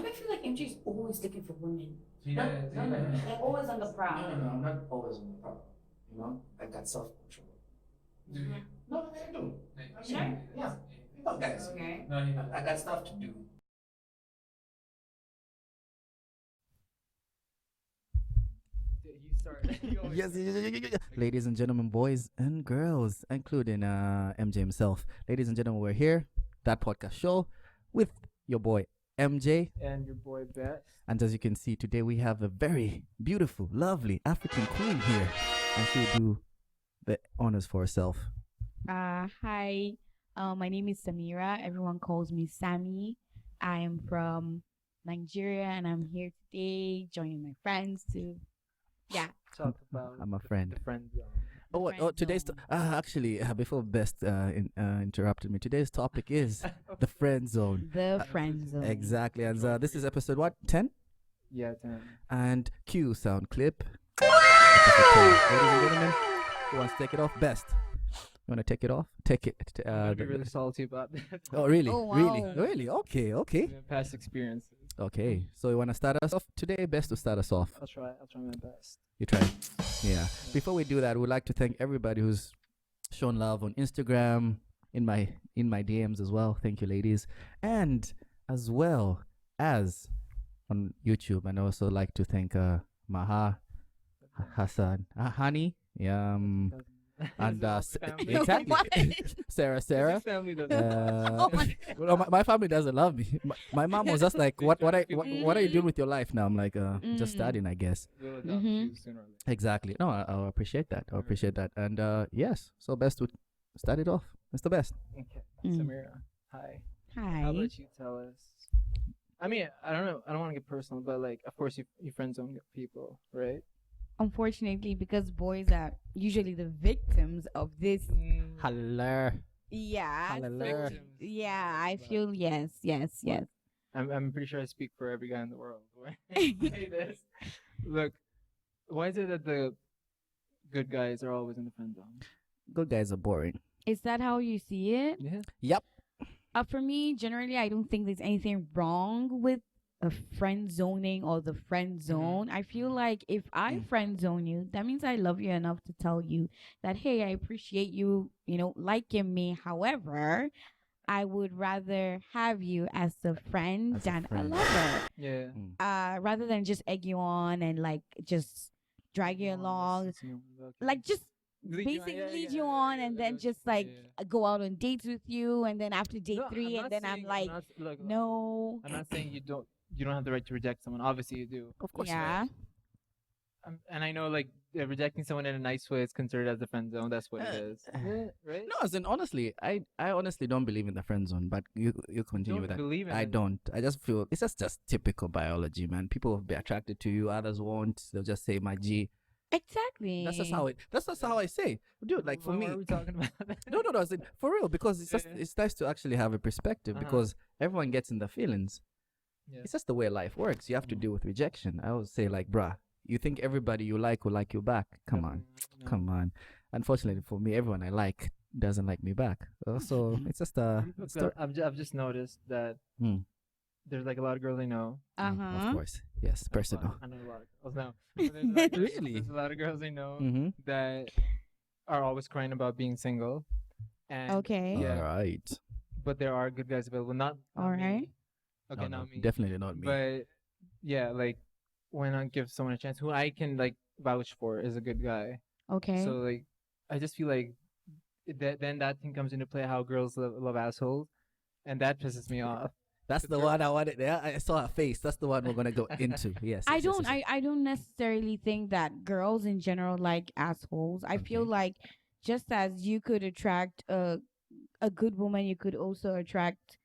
do I feel like MJ is always looking for women? Yeah, They're always on the prowl. No, I'm not always on the prowl. I got self-control. Do you? No, I do. Sure. Yeah. Guys. Okay. No, he doesn't. I got stuff to do. You start. Yes. Ladies and gentlemen, boys and girls, including MJ himself. Ladies and gentlemen, we're here, that podcast show, with your boy MJ. And your boy Bet. And as you can see, today we have a very beautiful, lovely African queen here. And she'll do the honors for herself. Hi, my name is Samira. Everyone calls me Sammy. I am from Nigeria and I'm here today joining my friends to, Talk about I'm a friend. The friend zone. Oh, today's actually before Best interrupted me. Today's topic is the friend zone. the friend zone. Exactly, and this is episode what 10, Yeah, 10. and cue sound clip. Episode 10. Ladies and gentlemen, who wants to take it off? Best. You want to take it off? Take it. I'm gonna be really salty about that. Oh, really? Oh, Really? wow. Really? Okay. Past experiences. Okay. So you want to start us off today? Best to start us off. I'll try my best. You try. Yeah. Before we do that, we'd like to thank everybody who's shown love on Instagram, in my DMs as well. Thank you, ladies, and as well as on YouTube. And I also like to thank Maha, Hassan, Hani, and exactly Sarah. Family doesn't. Well, my family doesn't love me. My mom was just like, what are you doing with your life now? I'm like, just studying, I guess. We'll adopt you sooner or later. Exactly. No, I'll appreciate that. And yes, so Best to start it off. Mr. Best. Okay. Mm. Samira, hi. How Hi. about you tell us? I mean, I don't know. I don't want to get personal, but like, of course, you friend zone people, right? Unfortunately, because boys are usually the victims of this. Hello. Yeah. so- Hallelujah. yeah, I feel yes. I'm pretty sure I speak for every guy in the world. when I say this. Look, why is it that the good guys are always in the friend zone? Good guys are boring. Is that how you see it? Yeah. Yep. For me, generally, I don't think there's anything wrong with a friend zoning or the friend zone. I feel like if I friend zone you, that means I love you enough to tell you that, hey, I appreciate you, liking me. However, I would rather have you as a friend As a than a friend. lover. Yeah. Rather than just egg you on and like just drag you along, like just basically lead you on and then just like go out on dates with you, and then after date 3 and then I'm like, no. I'm not saying you don't have the right to reject someone. Obviously you do. Of course. Yeah. And I know like rejecting someone in a nice way is considered as a friend zone. That's what it is. Right? No, as in honestly, I honestly don't believe in the friend zone, but you continue Don't with that. believe in I it. don't. I just feel it's just typical biology, man. People will be attracted to you, others won't. They'll just say my G. Exactly. That's just how I say. Dude, like for Why me. are we talking about that? No, as in, for real, because it's just Yeah. it's nice to actually have a perspective because everyone gets in the feelings. Yeah. It's just the way life works. You have to deal with rejection. I always say like, bruh, you think everybody you like will like you back? Come on. No. Come on. Unfortunately for me, everyone I like doesn't like me back. So it's just a Look, story. I've just noticed that Hmm. there's like a lot of girls I know. Of course. Yes, personal. I know a lot of girls now. But there's, like, Really? There's a lot of girls I know Mm-hmm. that are always crying about being single. And Okay. Yeah. All right. But there are good guys available. Not All me. right. Okay, No, not me. definitely not me. But yeah, like why not give someone a chance who I can like vouch for is a good guy. Okay. So like I just feel like then that thing comes into play how girls love assholes, and that pisses me off. That's the one I wanted. Yeah, I saw her face. That's the one we're gonna go into. Yes. I yes, don't yes, yes. I don't necessarily think that girls in general like assholes. I feel Okay. like just as you could attract a good woman, you could also attract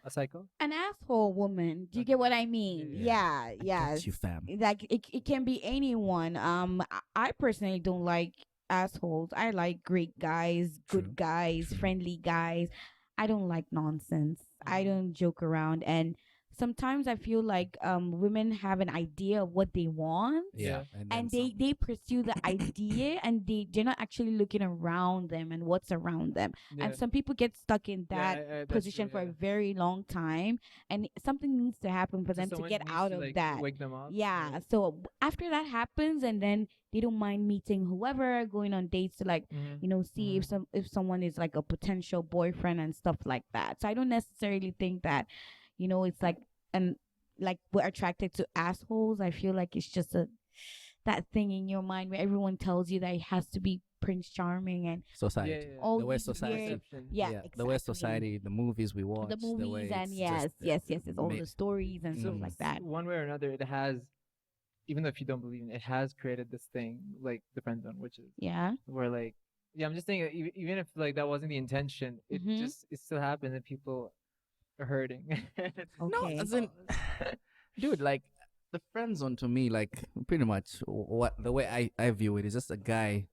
A psycho? an asshole woman. Do you get what I mean? Yeah. Yeah. Got you, fam. Like it can be anyone. I personally don't like assholes. I like great guys, True, good guys, true. friendly guys. I don't like nonsense. I don't joke around, and sometimes I feel like women have an idea of what they want, Yeah. and then they pursue the idea, and they're not actually looking around them and what's around them. Yeah. And some people get stuck in Yeah, that that's position true, for yeah. a very long time, and something needs to happen for So them to someone get needs out to, of like, that. wake them up. Yeah. Right. So after that happens, and then they don't mind meeting whoever, going on dates to like, Mhm. you know, see if someone is like a potential boyfriend and stuff like that. So I don't necessarily think that, you know, it's like and like we're attracted to assholes. I feel like it's just that thing in your mind where everyone tells you that it has to be Prince Charming and society. Yeah, yeah. all The way these society- weird, Perception. yeah, The way exactly. society, the movies we watch, the movies way and it's yes, just, it's all ma- the stories and stuff Mm. like that. One way or another, it has, even though if you don't believe in it, it has created this thing like the friend zone, which is Yeah. where like, yeah, I'm just saying, even if like that wasn't the intention, it Mhm. it still happens and people are hurting. No, Okay. as in, dude, like the friend zone to me, like pretty much what the way I view it is just a guy.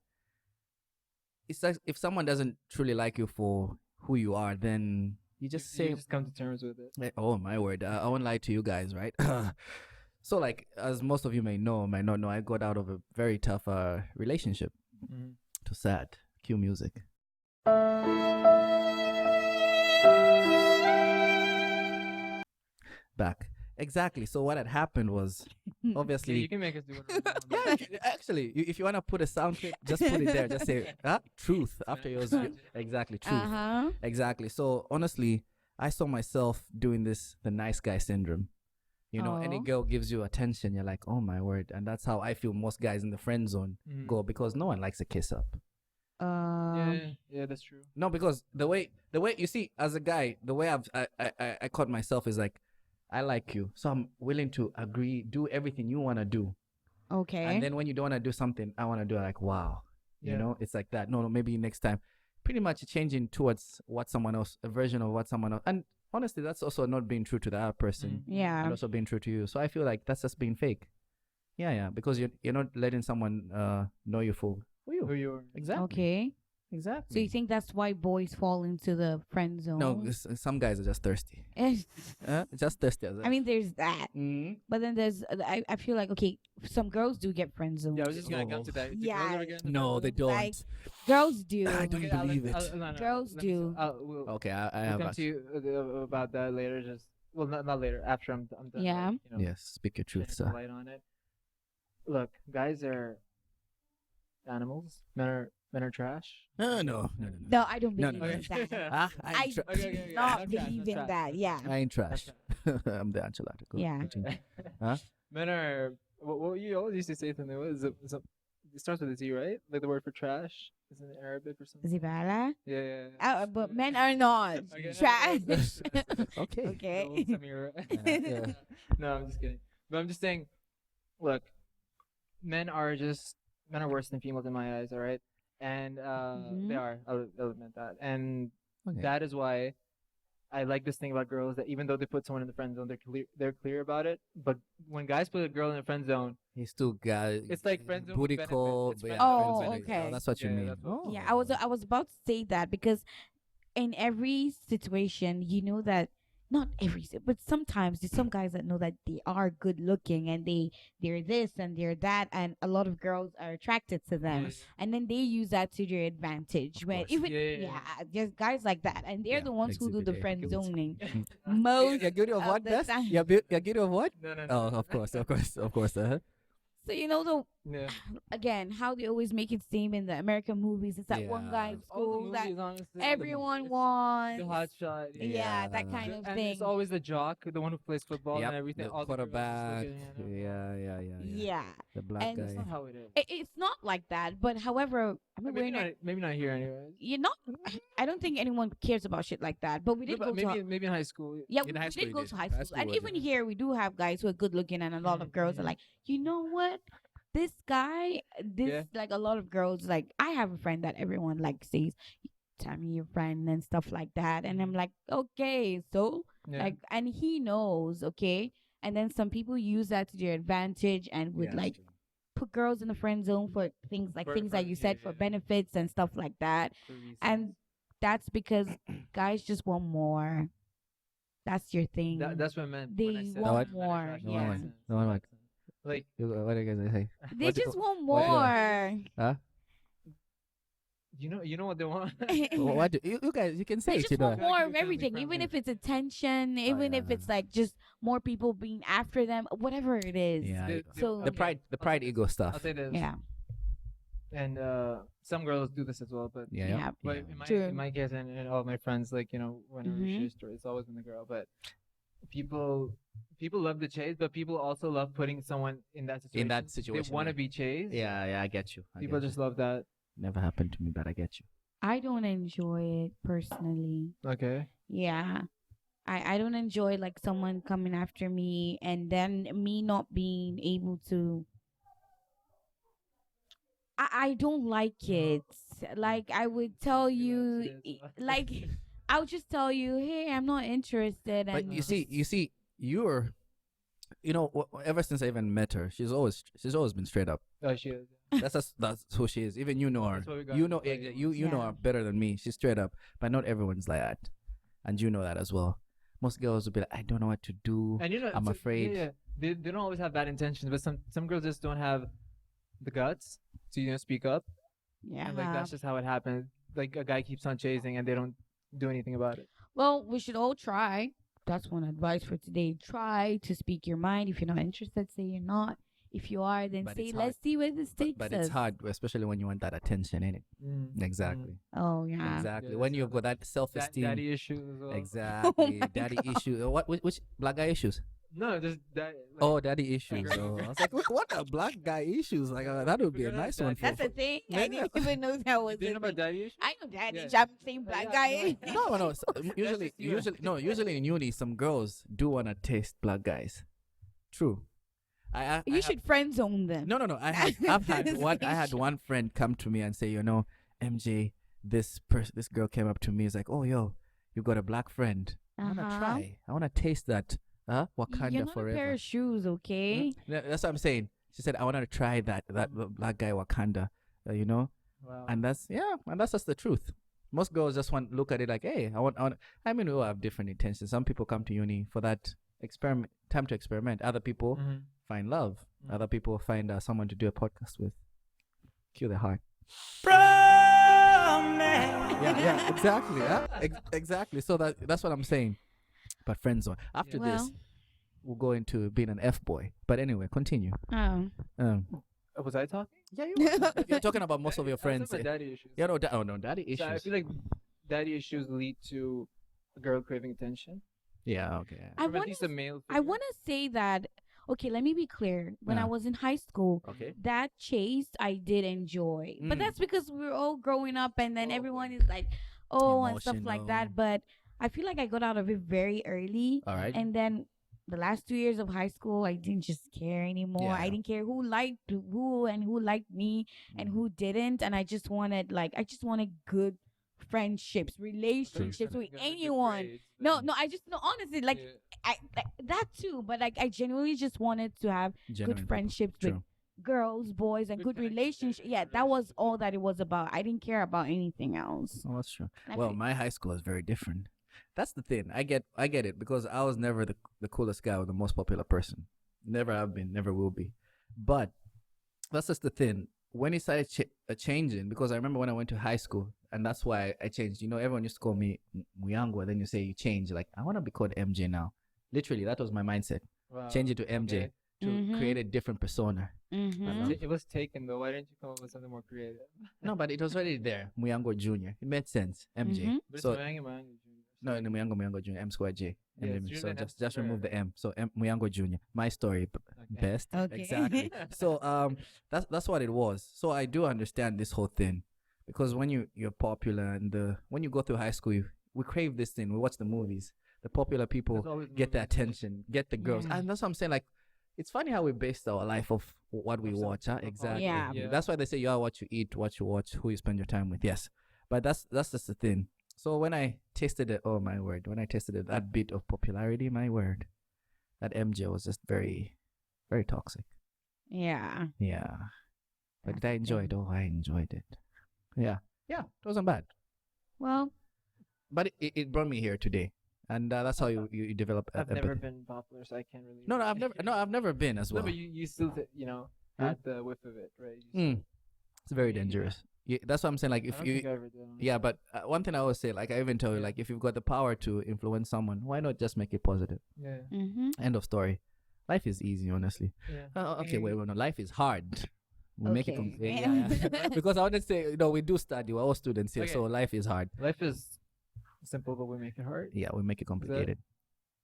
It's like if someone doesn't truly like you for who you are, then you just say, you just come to terms with it. like, oh my word, I won't lie to you guys, right? So like, as most of you may know, might not know, I got out of a very tough relationship. Mhm. Too sad. Cue music. Back. Exactly. So what had happened was, Yeah, obviously, you can make us do whatever you want. yeah, actually, if you want to put a sound clip, just put it there. Just say, truth after yours. Exactly, truth. Uh-huh. Exactly. So honestly, I saw myself doing this, the nice guy syndrome. You know, any Oh. girl gives you attention, you're like, oh my word. And that's how I feel most guys in the friend zone Mhm. go, because no one likes a kiss up. Yeah, that's true. No, because the way you see, as a guy, the way I caught myself is like, I like you, so I'm willing to agree, do everything you want to do. Okay. And then when you don't want to do something, I want to do it, like, wow. You Yeah. know, it's like that. No, maybe next time. Pretty much changing towards what someone else, a version of what someone else. And honestly, that's also not being true to the other person Yeah. and also being true to you. So I feel like that's just being fake. Yeah, because you're not letting someone know you for Who you. you are. Exactly. Okay. Exactly. So you think that's why boys fall into the friend zone? No, some guys are just thirsty. Just thirsty. I mean, there's that, Mhm. but then there's I feel like, okay, some girls do get friend zoned. Yeah, I was just gonna come to that. Do Yeah. girls ever get into No, friend they zone? don't. Like, girls do. I don't believe it. No, Girls let me- do. we'll Okay, I we'll have come to actually. you about that later. Just not later. After I'm done. Yeah. Like, you know, Yes, speak your truth, shedding some sir. light on it. Look, guys are animals. Men are trash. No. No, I don't No, believe no. in that. I I ain't, tra- do Okay, not I'm trash, believe I'm in trash. that. Yeah. I ain't trash. I'm the enchilada. Go, Yeah. continue. Huh? Men are. What you always used to say something. What is it? It starts with a Z, right? Like the word for trash is in Arabic or something. Zibala. Yeah. But men are not Okay, trash. Okay. Okay. The old Samira. Yeah. No, I'm just kidding. But I'm just saying, look, men are worse than females in my eyes, all right? And they are. I'll admit that. And Okay. that is why I like this thing about girls, that even though they put someone in the friend zone, they're clear about it. But when guys put a girl in the friend zone, He still got. It's like friend zone with booty benefits. call. It's Yeah, friend zone friend with zone. benefits. Oh, that's what you Yeah, mean. that's what- Oh. Yeah, I was about to say that because in every situation, you know that not every, but sometimes there's some guys that know that they are good looking and they're this and they're that, and a lot of girls are attracted to them, and then they use that to their advantage. Of When course. even Yeah. there's guys like that, and they're Yeah, the ones who do the exhibit A. friend zoning Yeah. most. You're guilty of of what, the Bess? time. You're guilty of what? No. Oh, of course. So you know the Yeah. again how they always make it seem in the American movies. It's that one guy Yeah. in All the school that movies, honestly, everyone it's wants. the hot shot. Yeah, that kind of And thing. it's always the jock, the one who plays football Yep, and everything. the All the girls just quarterback. looking at him. Yeah. Yeah. The black And That's guy. not how it is. It's not like that, but however, I mean, Maybe not here, anyways. you're not. I don't think anyone cares about shit like that. But we did No, go but to. maybe in high school. Yeah, in we high school did you go did. to high High school, school and was even it. here we do have guys who are good looking, and a lot of girls are like, you know what, this guy, like a lot of girls, like I have a friend that everyone like says, tell me your friend and stuff like that, and I'm like, okay, so Yeah. like, and he knows, okay, and then some people use that to their advantage and would Yeah. like put girls in the friend zone for things like things that you said for benefits and stuff like that. for reasons. And that's because guys just want more. That's your thing. That's what I meant. They when I said want that. more, No yeah. one. No one. Like, What are you guys say? They What do- just want what do you- more. Huh? you know what they want. What do, you guys? You can say They it. just You know. want more of Family everything, even friendly. if it's attention, even if yeah. it's like just more people being after them, whatever it is. Yeah. So- The pride, ego I'll stuff. say this. Yeah. And some girls do this as well, but Yeah. Yeah. but True. in my case and all my friends, like, you know, whenever we Mhm. share stories, it's always been the girl. But people love the chase, but people also love putting someone in that situation. In that situation, they want to yeah. be chased. Yeah. I get you. People just love that. never happened to me, but I get you. I don't enjoy it personally. Okay. Yeah. I don't enjoy like someone coming after me and then me not being able to. I don't like it. Like I would tell you, like I would just tell you, hey, I'm not interested. But And you see, you're, ever since I even met her, she's always been straight up. Oh, she is. That's who she is. Even you know her. That's what we got You to know play. you know Yeah. her better than me. She's straight up, but not everyone's like that, and you know that as well. Most girls will be like, I don't know what to do. And I'm afraid. Yeah. They don't always have bad intentions, but some girls just don't have the guts to speak up. yeah. And like that's just how it happens. Like a guy keeps on chasing and they don't do anything about it. Well, we should all try. That's one advice for today. Try to speak your mind. If you're not interested, say you're not. If you are, then But say, it's hard. let's see where this takes But us. it's hard, especially when you want that attention, innit? Mm. Exactly. Oh, yeah. Exactly. Yeah, when that's you've got that self-esteem. Daddy issues as well. Exactly. my Daddy God. issue. Which black guy issues? No, just that. Like, Oh, daddy issues. girl- Oh, I was like, what are black guy issues? Like that would be a Figure out nice one. daddy- That's a thing. I Yeah. didn't even know that was do you a know about thing. daddy issues? I know that. Yeah. I'm saying black Yeah, guy. no. No. Usually in uni, some girls do wanna taste black guys. True. I You should friend zone them. No. I've had one friend come to me and say, MJ, this girl came up to me. Is like, oh, yo, you got a black friend. I wanna Uh-huh. try. I wanna taste that. Wakanda You're not forever. a pair of shoes, okay? That's what I'm saying. She said, I want to try that black guy Wakanda, Wow. and that's just the truth. Most girls just look at it like, hey, I mean, we all have different intentions. Some people come to uni for that time to experiment. Other people Mhm. find love. Mhm. Other people find someone to do a podcast with. Cue the heart. Yeah, exactly. Exactly. So that's what I'm saying. But friend zone. After this, Well. we'll go into being an F boy. But anyway, continue. Oh. Was I talking? Yeah, you're talking about most of your friends. I was talking about daddy issues. Yeah, no, daddy issues. So I feel like daddy issues lead to a girl craving attention. Yeah, okay. I From at wanna least a male. I want to say that, okay, let me be clear. When I Yeah. was in high school, Okay. that chase I did enjoy. But Mm. that's because we were all growing up and then Oh, everyone is like, oh, and stuff like Emotional. that. But I feel like I got out of it very early. All right. And then the last 2 years of high school, I didn't just care anymore. Yeah. I didn't care who liked who and who liked me and who didn't. And I just wanted good friendships, relationships with anyone. No, honestly, like I that too. But like I genuinely just wanted to have Genuine good friendships people. with girls, boys, and Good good connections, relationships. yeah, Yeah, that was relationships, all yeah. that it was about. I didn't care about anything else. Oh, that's true. And I Well, feel- my high school is very different. That's the thing. I get it because I was never the coolest guy or the most popular person. Never have been, never will be. But that's just the thing. When it started changing, because I remember when I went to high school, and that's why I changed. Everyone used to call me Muyango, and then you say you change. Like, I want to be called MJ now. Literally, that was my mindset. Wow. Change it to MJ Okay. to Mhm. create a different persona. Mhm. It was taken though. Why didn't you come up with something more creative? No, but it was already there. Muyango Jr. It made sense. MJ. Mhm. But it's So Mayanga Jr. no, Muyango Jr. M square J. Yeah, And it's then- Jr. so and just M remove the square. M. So Muyango Jr. My story Okay. best. Okay. Exactly. So that's what it was. So I do understand this whole thing because when you're popular and when you go through high school, we crave this thing. We watch the movies. The popular people There's always get the movies. attention, get the girls, Yeah. and that's what I'm saying. Like, it's funny how we based our life off what we Of some- watch. Huh? of all- Exactly. Yeah. Yeah. That's why they say you are what you eat, what you watch, who you spend your time with. Yes, but that's just the thing. So when I tasted it, oh my word, when I tasted it, that bit of popularity, my word, that MJ was just very, very toxic. Yeah. Yeah. But That's did I the enjoy it? thing. Oh, I enjoyed it. Yeah. Yeah, it wasn't bad. Well, But it brought me here today. and that's how you develop. I've never empathy. been popular, so I can't really. No, I've never been as No, well. but you still, Huh? had the whiff of it, right? You It's very Yeah. dangerous. Yeah, that's what I'm saying. Like I if don't you, think I ever did. honestly. yeah, but one thing I always say, like I even tell you, Yeah. like if you've got the power to influence someone, why not just make it positive? Yeah. Mm-hmm. End of story. Life is easy, honestly. Yeah. Okay, wait, no, life is hard. We make it Okay. yeah. Because I want to say, we do study. We're all students here, Okay. so life is hard. Life is simple, but we make it hard. Yeah, we make it complicated.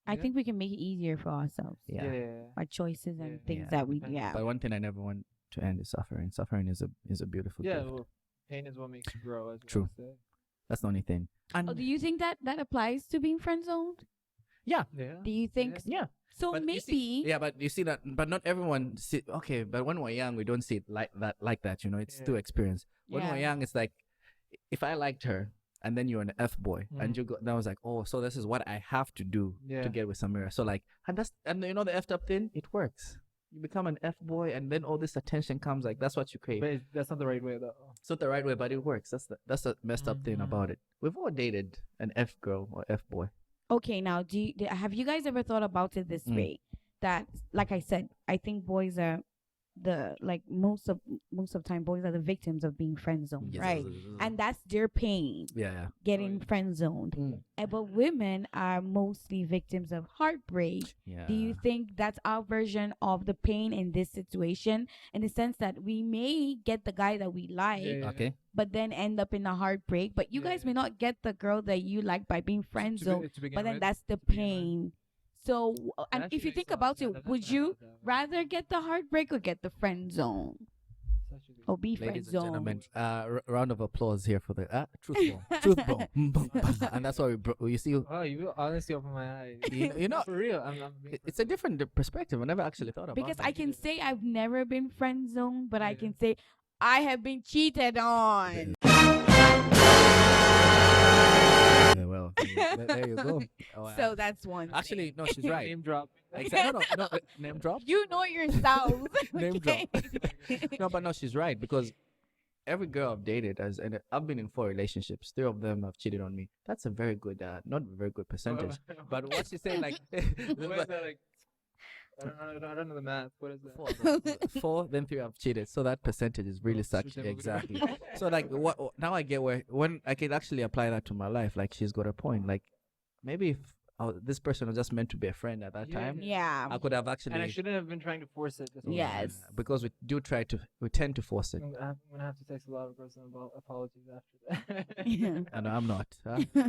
I Yeah. think we can make it easier for ourselves. Yeah. Yeah. Our choices and Yeah. things Yeah. that we Depends. yeah. But one thing I never want to end is suffering. Suffering is a beautiful Yeah. gift. Well, pain is what makes you grow, as we True. always say. That's the only thing. And Oh, do you think that applies to being friend zoned? Yeah. Do you think yeah. so? But you Maybe. see- yeah, but you see that, but not everyone see. Okay, but when we're young, we don't see it like that. It's Yeah. through experience. When we're Yeah. young, it's like, if I liked her, and then you're an F boy, and Mhm. you go, then I was like, oh, so this is what I have to do Yeah. to get with Samira. So like, and the the effed up thing, it works. You become an F boy, and then all this attention comes. Like that's what you crave. But that's not the right way, though. It's not the right way, but it works. That's the messed up thing Mhm. about it. We've all dated an F girl or F boy. Okay, now have you guys ever thought about it this Mm. way? That, like I said, I think boys are most of time boys are the victims of being friend zoned, right? And that's their pain, yeah. getting yeah. friend zoned. Mm. But women are mostly victims of heartbreak. Yeah. Do you think that's our version of the pain in this situation, in the sense that we may get the guy that we like, Yeah. Okay. but then end up in a heartbreak? But you guys Yeah. may not get the girl that you like by being friend zoned, To begin but then with, that's the to begin with. pain. So, That and actually if you makes think a lot of about sense. it, I've would never you thought that. rather get the heartbreak or get the friend zone Such a good- or be friend Ladies and zone? gentlemen, round of applause here for the truth bomb. Truth bomb. And that's why you see, Oh, you honestly opened my eyes. you know, For real. I'm being it's a different perspective. I never actually thought about Because that. I can say I've never been friend zoned, but I Yeah. can say I have been cheated on. Yeah, well, there you go. Oh, So that's one. actually, no, she's right. Name drop. Exactly. No, name drop. You know yourself. Name okay? No, but no, she's right because every girl I've dated and I've been in 4 relationships. 3 of them have cheated on me. That's a very good, not a very good percentage. But what she's saying, like, What is that like? I don't know the math. What is that? 4, then 3 have cheated. So that percentage is really Oh, such switch it, exactly. So like, what now I get when I can actually apply that to my life. Like she's got a point. Like maybe if this person was just meant to be a friend at that Yeah. time, Yeah. I could have actually. And I shouldn't have been trying to force it. This whole Yes. time. Because we tend to force it. I'm gonna have to text a lot of girls and apologies after that. And I'm not.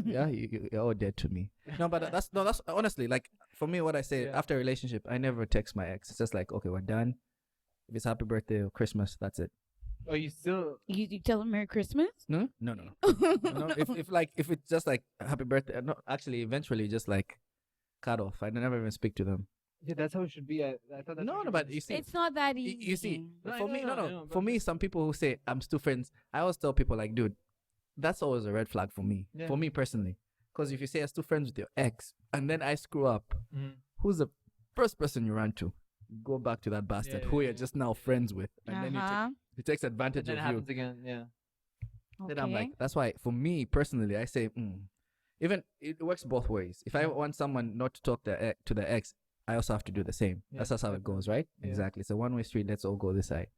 Yeah, you're all dead to me. No, but that's honestly like for me. What I say Yeah. after a relationship, I never text my ex. It's just like, okay, we're done. If it's happy birthday or Christmas, that's it. Oh, you still? You tell them Merry Christmas? No. No, if it's just like happy birthday, no, actually, eventually, just like cut off. I never even speak to them. Yeah, that's how it should be. I thought that's No, what no, but you see, It's not that easy. you see, No, I for me, know, no, I know, for but- me, some people who say I'm still friends, I always tell people like, dude, that's always a red flag for me. Yeah. For me personally, because if you say I'm still friends with your ex, and then I screw up, Mhm. who's the first person you run to? Go back to that bastard Yeah, who yeah, you're yeah. just now friends with, and then Uh-huh. he takes advantage Then it of you. happens again. Yeah. Then I'm Okay. like, that's why for me personally, I say, even it works both ways. If I want someone not to talk to the ex, I also have to do the same. Yeah, That's just how it goes, right? Yeah. Exactly. It's a one-way street. Let's all go this side.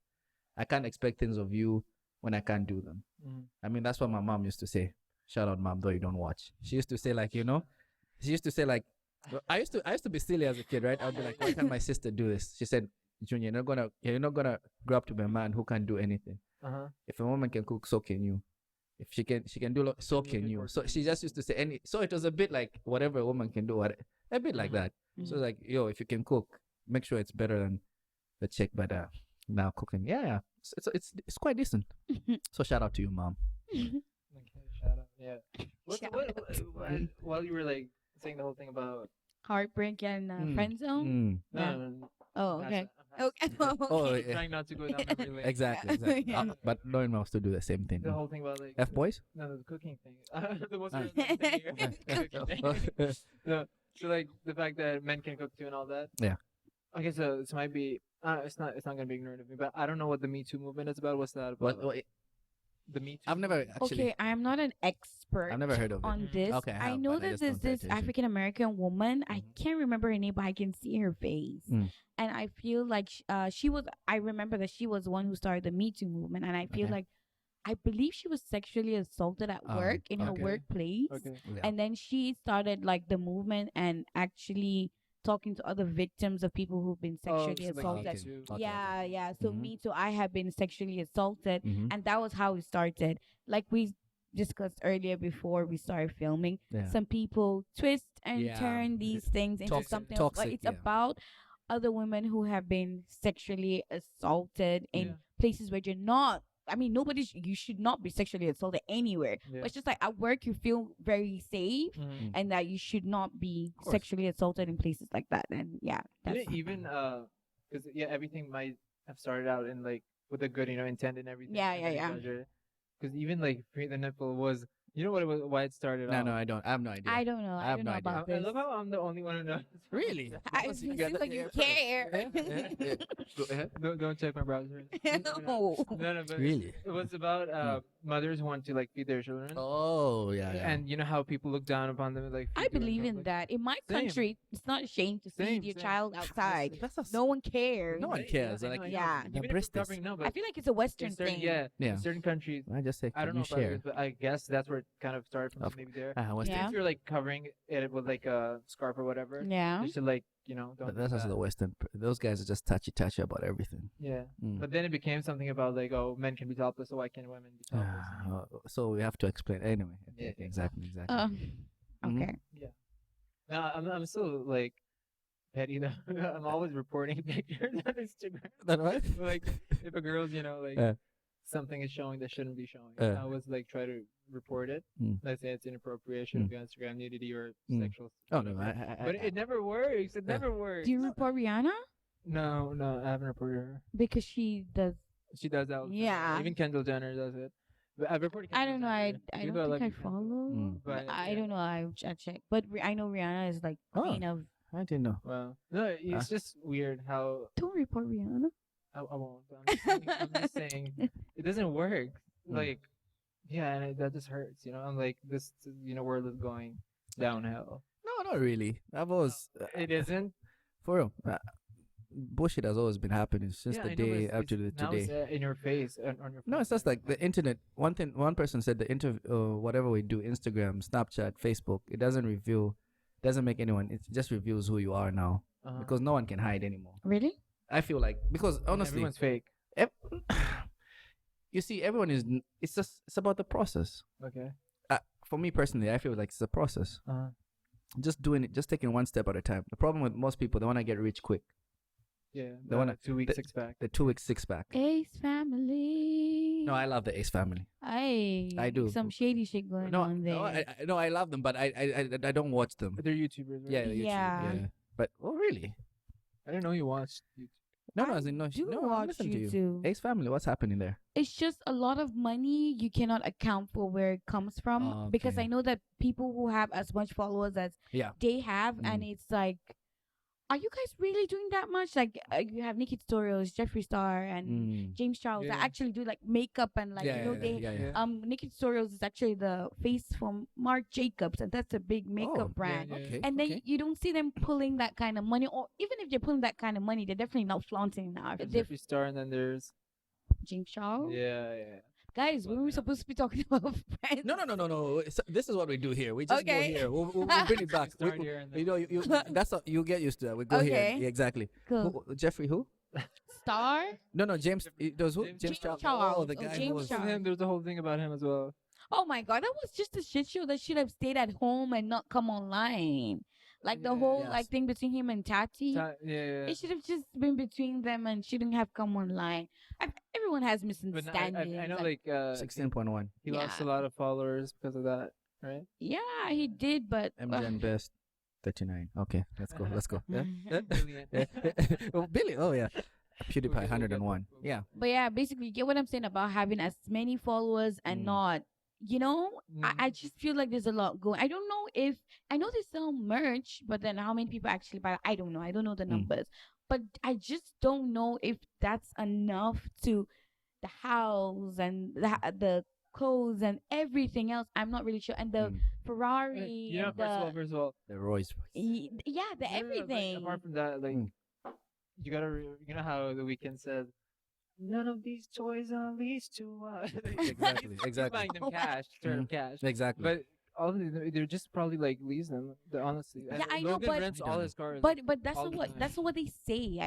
I can't expect things of you when I can't do them. Mhm. I mean, that's what my mom used to say. Shout out, mom, though you don't watch. She used to say like, she used to say like, I used to be silly as a kid, right? I'd be like, why can't my sister do this? She said, Junior, you're not gonna grow up to be a man who can't do anything. Uh-huh. If a woman can cook, so can you. If she can do so can you. So she just used to say so it was a bit like whatever a woman can do, a bit like that. So it's like, if you can cook, make sure it's better than the chick. But now cooking, yeah. So it's quite decent. So shout out to you, mom. Okay, shout out. Yeah. Shout out to While you were like saying the whole thing about Heartbreak and friend zone? no, Yeah. no, Oh, past okay. that, I'm Okay. past that. Oh, okay. yeah. Trying not to go down memory lane. Exactly. Yeah. But knowing moms to do the same thing. The whole thing about like F boys. No, the cooking thing. The most Ah. relevant thing here. Cooking. No, so like the fact that men can cook too and all that. Yeah. Okay, so this might be. It's not gonna be ignorant of me, but I don't know what the Me Too movement is about. What's that about? the Me Too. I've never actually. Okay, I'm not an expert I've never heard of it. on this. Okay, I I have, know but I that just there's don't pay this attention. African American woman. I Mhm. can't remember her name, but I can see her face. Mm. And I feel like she was. I remember that she was the one who started the Me Too movement, and I feel Okay. like I believe she was sexually assaulted at work in her okay. workplace, Okay. Yeah. and then she started like the movement and actually talking to other victims of people who've been sexually so, like, assaulted. Me Too. Okay. Yeah, yeah. So Mhm. me too. I have been sexually assaulted, Mhm. and that was how it started. Like we discussed earlier before we started filming, Yeah. some people twist and Yeah. turn these things into Toxic- something else. But toxic, it's yeah. about other women who have been sexually assaulted in Yeah. places where you're not. I mean, you should not be sexually assaulted anywhere. Yeah. But it's just like at work, you feel very safe, Mhm. and that you should not be course. sexually assaulted in places like that. And yeah, Did that's it even because everything might have started out in like with a good intent and everything. Yeah, yeah. Because even like Free the Nipple was, what it was, why it started No, out. no, I don't. I have no idea. I don't know. I I have don't no know idea. about I this. love how I'm the only one who knows. Really? It seems like you care. Go ahead. Don't check my browser. No. No, but Really? it was about mothers who want to like feed their children. Oh, yeah, yeah. And you know how people look down upon them, like I feed you believe in public? that. In my Same. country, it's not a shame to Same, feed your same. child outside. That's a- No one cares. No one Right, cares, I like, know, I know. yeah. Even The if we're breast is- covering, no, but I feel like it's a Western in certain, thing. yeah, Yeah. in certain countries. I just say, I can don't know you about share? it, but I guess that's where it kind of started from. Of- So maybe there. What's Yeah. If you're like covering it with like a scarf or whatever, Yeah. just to like don't. But do that's also that. the Western. Those guys are just touchy about everything. Yeah. Mm. But then it became something about like, oh, men can be topless, so why can't women be topless? So we have to explain anyway. Yeah, Okay, exactly. Mhm. Okay. No, I'm still like petty though. I'm always reporting pictures on Instagram. That what? Like if a girl's like Yeah. something is showing that shouldn't be showing, Yeah. I always like try to report it. Mm. Let's say it's inappropriation of your Instagram nudity or Mm. sexual. Oh no, whatever. But it never works. It never works. Do you report Rihanna? No, I haven't reported her. Because she does. She does that. all the time. Yeah. Even Kendall Jenner does it. But I've reported. I don't know. I Even don't though think love I you, Kendall. follow. Mm. But, I yeah. don't know. I check. But I know Rihanna is like Oh. queen of. I didn't know. Well, no, it's just weird how Don't report Rihanna. I won't. I'm just saying it doesn't work. Mm. Like, yeah, and that just hurts. I'm like this. World is going downhill. No, not really. I've always It isn't. for real. Bullshit has always been happening since Yeah, the I know, day but up to now it's, today. in your face on your. No, phone. it's just like the internet. One person said whatever we do, Instagram, Snapchat, Facebook, it doesn't make anyone. It just reveals who you are now Uh-huh. because no one can hide anymore. Really? I feel like because honestly, everyone's fake. ev- you see, everyone is. It's about the process. Okay. For me personally, I feel like it's a process. Uh-huh. Just doing it, just taking one step at a time. The problem with most people, they want to get rich quick. Yeah. The one- 2 weeks 6-pack. The 2 week 6-pack. Ace family. No, I love the Ace family. I do. Some shady shit going No, on there. I love them, but I don't watch them. They're YouTubers. Right? Yeah, YouTube, Yeah. yeah. But really? I didn't know you watched YouTube. No, I as in, no, do no. watch Listen to you. YouTube. Ace family, what's happening there? It's just a lot of money you cannot account for where it comes from because Okay. I know that people who have as much followers as Yeah. they have, and it's like, are you guys really doing that much? Like you have Nikki Tutorials, Jeffree Star, and James Charles that Yeah. actually do like makeup and like they yeah. Nikki Tutorials is actually the face from Marc Jacobs, and that's a big makeup brand. yeah. Okay. And then you don't see them pulling that kind of money, or even if they're pulling that kind of money, they're definitely not flaunting now. There's They're Jeffree Star, and then there's James Charles. yeah. Guys, when were we supposed to be talking about friends? No. This is what we do here. We just Okay. go here. We'll bring it back. Start here and then You know, that's you get used to that. We go here. Okay. Yeah, exactly. Cool. Jeffrey who? Star? No, James. Those who? James James Charles. Charles. Oh, the Oh, guy who James was. Charles. There's a whole thing about him as well. Oh my god, that was just a shit show that should have stayed at home and not come online. Like the Yeah. whole Yes. like thing between him and Tati. Yeah. It should have just been between them and shouldn't have come online. Everyone has But misunderstandings. I know like- like 16.1. he lost a Yeah. lot of followers because of that, right? yeah, he did, but MGen best 39. Okay, let's go. Let's go. Yeah. Brilliant. Oh, Billy. Oh yeah. PewDiePie 101. Yeah. But yeah, basically, you get what I'm saying about having as many followers and not, I just feel like there's a lot going. I don't know if, I know they sell merch, but then how many people actually buy? I don't know. I don't know the numbers. But I just don't know if that's enough to the house and the clothes and everything else. I'm not really sure. And the Mm. Ferrari You know, and first of all, The Rolls Royce. yeah, the no, no, no, but everything. apart from that, like, Mm. you gotta, you know how the weekend said, none of these toys are leased to us. Exactly, He's exactly. buying them cash, turn of cash. Exactly. But all of these, they're just probably like lease them. Honestly, Yeah, I know, Logan but- rents I all don't his cars. But that's all not the what time. that's not what they say.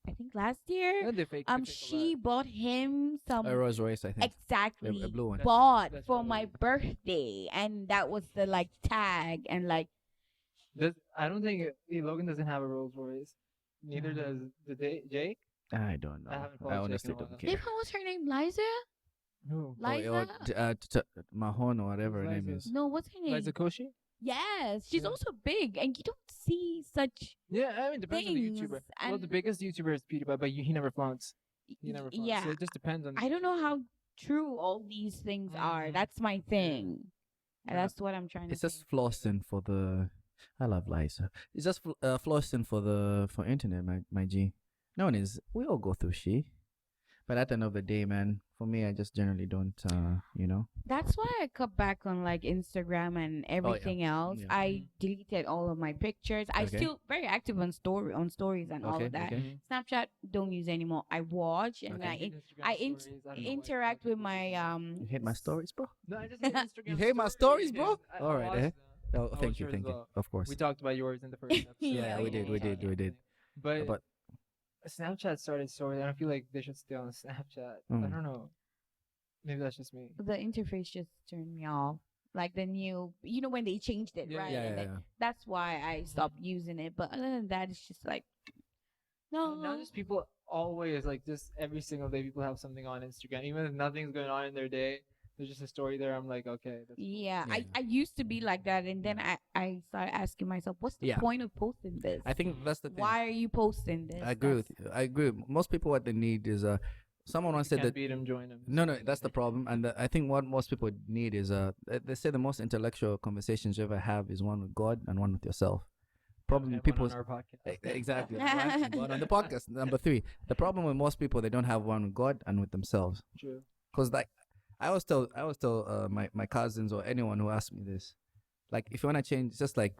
I think last year Yeah, they fake. They fake a she lot. bought him some a Rolls Royce, I think. exactly A blue one. bought That's for my probably- birthday, and that was the like tag and like I don't think Logan doesn't have a Rolls Royce. Neither does Jake. I don't know. I haven't I followed honestly Jake in a don't while. care. what was her name? Liza? Who? Liza? Mahon or whatever her name Liza? is. No, what's her name? Liza Koshy? Yes, she's Yeah. also big, and you don't see such. Yeah, I mean, depends on the YouTuber. Things, Well, the and- biggest YouTuber is PewDiePie, but he never flaunts. He never flaunts. Yeah, So it just depends on. I don't know how true all these things are. Mhm. That's my thing. And Yeah. that's what I'm trying to It's say. just flossing for the. I love Liza. It's just flossing for internet, my G. No one is. We all go through shit. But at the end of the day, man, for me, I just generally don't, you know. That's why I cut back on like Instagram and everything else. Yeah. I deleted all of my pictures. I Okay. still very active on stories and all Okay, of that. okay. Mhm. Snapchat don't use anymore. I watch and Okay. I hate Instagram I stories. don't know why. interact with my You hate my stories, bro? No, I just hate Instagram. You hate my stories, bro? I All right, watch eh? them. Oh, I thank watch you, yours thank as you. well. Of course. We talked about yours in the first episode. Yeah, we did. But But Snapchat started stories, and I feel like they should stay on Snapchat. I Mm. don't know. Maybe that's just me. the interface just turned me off. Like the new, when they changed it, Yeah, right? yeah, And yeah, then yeah. that's why I stopped using it. But other than that, it's just like, no. Now just people always like just every single day people have something on Instagram, even if nothing's going on in their day. There's just a story there. I'm like, okay, that's cool. Yeah, Yeah. I used to be like that, and then I started asking myself, what's the Yeah. point of posting this? I think that's the thing. Why are you posting this? I agree with you. I agree. Most people, what they need is someone once You said can't that. beat him, join him. No, that's the problem. And I think what most people need is they say the most intellectual conversations you ever have is one with God and one with yourself. Problem And people one on our podcast. exactly right? One on the podcast. Number 3, the problem with most people, they don't have one with God and with themselves. True. Because like I always tell my cousins or anyone who asks me this, like if you want to change, it's just like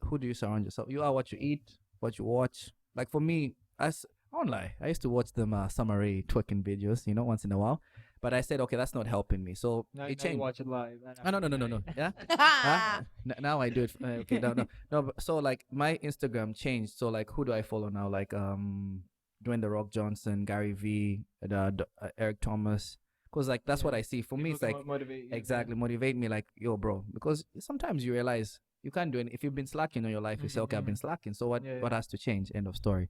who do you surround yourself? You are what you eat, what you watch. Like for me, I won't lie, I used to watch them Samira twerking videos, once in a while. But I said, okay, that's not helping me. So Now, it now you changed. watch it live. Oh, no. Yeah. Huh? Now I do it. Okay, no. But so like my Instagram changed. So like, who do I follow now? Like Dwayne the Rock Johnson, Gary V, Eric Thomas. Cause like that's what I see. For me, it's like motivate you. exactly motivate me. Like yo, bro. Because sometimes you realize you can't do it. If you've been slacking in your life, you say, okay, I've been slacking. So what? Yeah, What yeah. has to change? End of story.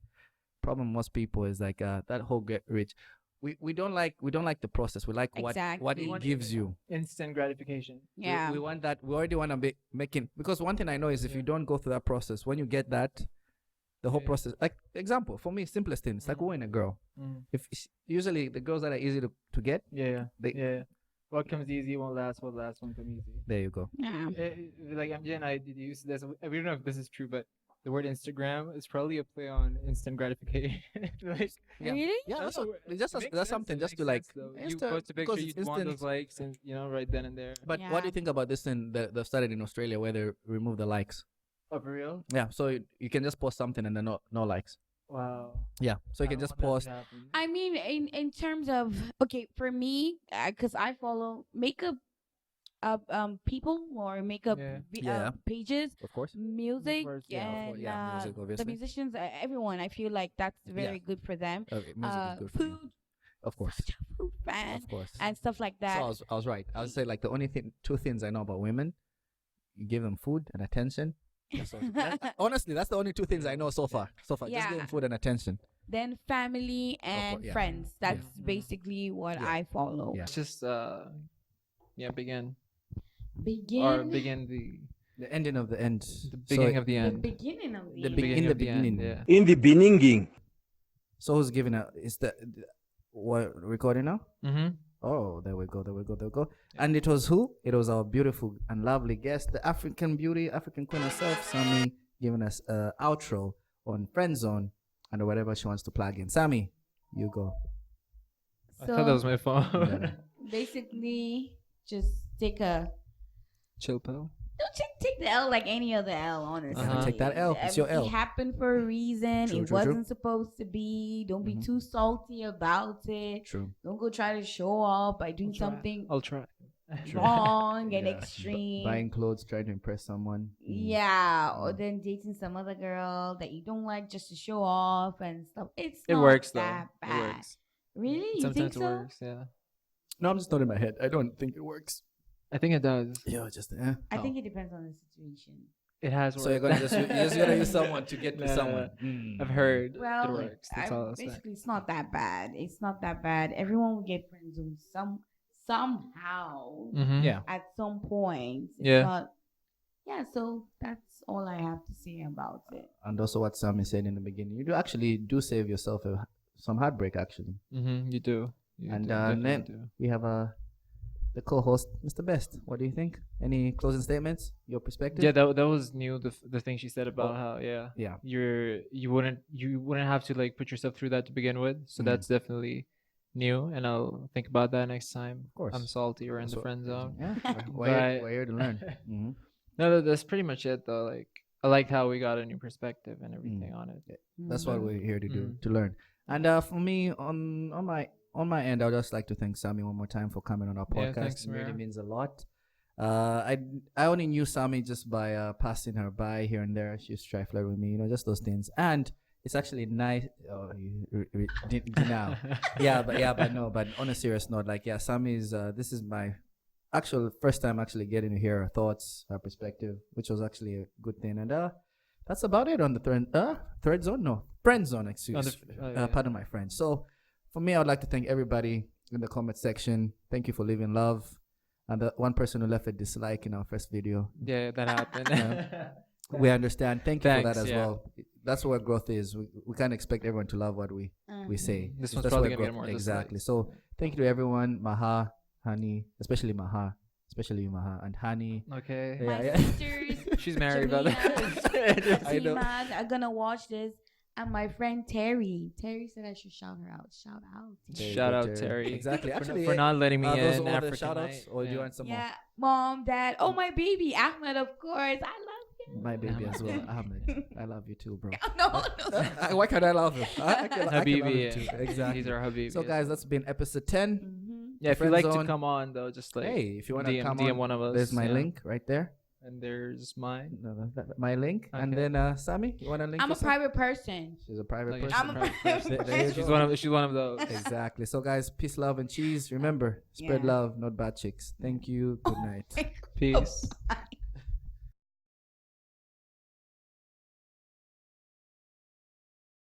Problem most people is like that whole get rich. We don't like the process. We like what Exactly. it gives you. Instant gratification. Yeah. We want that. We already want to be making, because one thing I know is if you don't go through that process, when you get that, the whole Yeah. process. Like example for me, simplest thing. It's like wooing a girl. Mm. Usually the girls that are easy to get, Yeah. They- Yeah. What comes easy won't last. What lasts won't come easy. there you go. Yeah. Like MJ and I did use this. We don't know if this is true, but the word Instagram is probably a play on instant gratification. like, Yeah. Really? Yeah, I that's, don't know, it's just it makes that's sense, something it just to makes like. sense, though. You instant- post a picture, because you it's want instant. those likes, and right then and there. But what do Yeah. you think about this thing that they've started in Australia where they remove the likes? Oh, for real? Yeah, so you can just post something and then no likes. Wow. Yeah, so you I can don't just want post. that to happen. I mean, in terms of okay, for me, because I follow makeup, people or makeup Yeah. Yeah. pages, Of course. music, course, yeah, of and course, yeah, music, the obviously. musicians, everyone. I feel like that's very good for them. Okay, music is good for you. Food, Of course. such a food fan, Of course. and stuff like So that. I was right. I would say like the only two things I know about women, you give them food and attention. That's all. Honestly, that's the only two things I know so far. Just give Yeah. them food and attention. Then family and yeah. friends. That's Yeah. basically what Yeah. I follow. Yeah. It's just begin Begin. begin the The ending of the end. beginning of the The end. beginning of the The end. beginning of the beginning. Yeah. In the beginning. So who's giving a? Is the what recording now? Mm-hmm. Oh, there we go. And it was who? It was our beautiful and lovely guest, the African beauty, African queen herself, Sammy, giving us a outro on Friendzone and whatever she wants to plug in. Sammy, you go. I thought that was my phone. No, no. Basically, just take a Chill pill. don't take the L like any other L, honestly. Uh-huh. Take that L. It's your L. It happened for a reason. True, it true, wasn't true. supposed to be. Don't be Mhm. too salty about it. True. Don't go try to show off by doing something I'll try. wrong and Yeah. extreme. Buying clothes, trying to impress someone. Yeah, or Mm. then dating some other girl that you don't like just to show off and stuff. It's It not works though. that It bad. works. Really? You Sometimes think it so? works. Yeah. No, I'm just not in my head. I don't think it works. I think it does. Yeah, just I think it depends on the situation. It has worked. So you're gonna you're just gonna use someone to get to Nah, someone. I've heard Well, it works. That's all I'll say. basically, it's not that bad. It's not that bad. Everyone will get friend zoned somehow Mhm. Yeah. at some point. It's Yeah. not, yeah. So that's all I have to say about it. And also what Sammy said in the beginning, you do actually do save yourself some heartbreak actually. Mhm. You do. You And, do, then definitely do. We have the co-host, Mr. Best. What do you think? Any closing statements? Your perspective? Yeah, that was new. The thing she said about how Yeah. you wouldn't have to like put yourself through that to begin with. So Mhm. that's definitely new, and I'll think about that next time. Of course. I'm salty or in That's the what- friend zone. Yeah. But- We're here to learn. Mhm. No, that's pretty much it though. Like I liked how we got a new perspective and everything on it. That's what we're here to do, Mm. to learn. And for me, on my end, I'd just like to thank Sammy one more time for coming on our Yeah, podcast. thanks, It really Samira. means a lot. I only knew Sammy just by passing her by here and there. She used to try flirt with me, just those things. And it's actually nice. Oh, now. But on a serious note, like, yeah, Sammy's. This is my actual first time actually getting to hear her thoughts, her perspective, which was actually a good thing. And that's about it on the third zone. No, friend zone. Excuse. Yeah. Pardon my French. So, for me, I would like to thank everybody in the comment section. Thank you for leaving love. And the one person who left a dislike in our first video, Yeah, that happened. we understand. Thank you for Thanks, that as yeah. well. That's where growth is. We can't expect everyone to love what we say. This So one's that's probably where gonna get growth- more exactly. dislikes. So thank you to everyone, Maha, Hani, especially Maha, especially you, Maha, and Hani. Okay. Yeah, My yeah. sisters, She's married, brother. I know. Fatima, are gonna watch this. And my friend Terry. Terry said I should shout her out. Shout out. There you Shout go, out Terry. Exactly. For, Actually, for not letting me those in are all African the shout outs, night. or do you Yeah. want some more? Yeah, mom, dad. Oh, my baby, Ahmed, of course. I love him. My baby as well, Ahmed. I love you too, bro. No. Why can't I love him? I can love Habibi, him too. yeah. Exactly. He's our Habibi. So, guys, that's been episode 10. Mm-hmm. yeah, if Friend you'd like Zone. to come on though, just like Hey, if you want to DM, come DM on, one of us. there's my yeah. link right there. And there's mine. My link. And Okay. then, Sammy, you want to link I'm a yourself? private person. She's a private Like, person. I'm a private There you person. go. She's one of those. Exactly. So, guys, peace, love, and cheese. Remember, spread Yeah. love, not bad chicks. Thank you. Good night. Peace.